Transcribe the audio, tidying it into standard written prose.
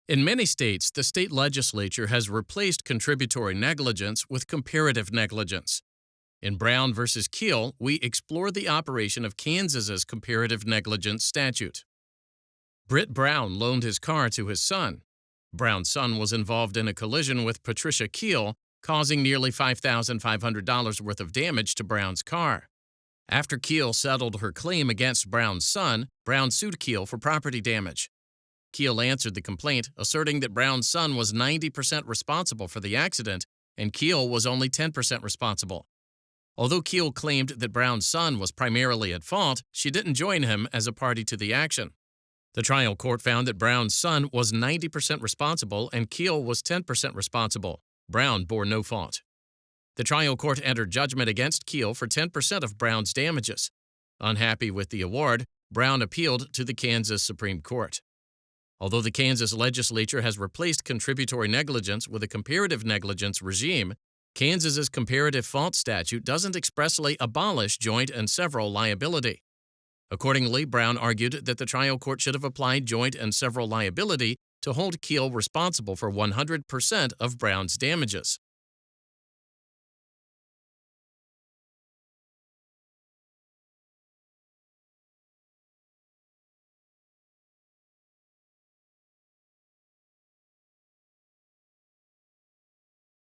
In many states, the state legislature has replaced contributory negligence with comparative negligence. In Brown versus Keill, we explore the operation of Kansas's comparative negligence statute. Britt Brown loaned his car to his son. Brown's son was involved in a collision with Patricia Keill, causing nearly $5,500 worth of damage to Brown's car. After Keill settled her claim against Brown's son, Brown sued Keill for property damage. Keill answered the complaint, asserting that Brown's son was 90% responsible for the accident and Keill was only 10% responsible. Although Keill claimed that Brown's son was primarily at fault, she didn't join him as a party to the action. The trial court found that Brown's son was 90% responsible and Keill was 10% responsible. Brown bore no fault. The trial court entered judgment against Keill for 10% of Brown's damages. Unhappy with the award, Brown appealed to the Kansas Supreme Court. Although the Kansas legislature has replaced contributory negligence with a comparative negligence regime, Kansas's comparative-fault statute doesn't expressly abolish joint and several liability. Accordingly, Brown argued that the trial court should have applied joint and several liability to hold Keill responsible for 100% of Brown's damages.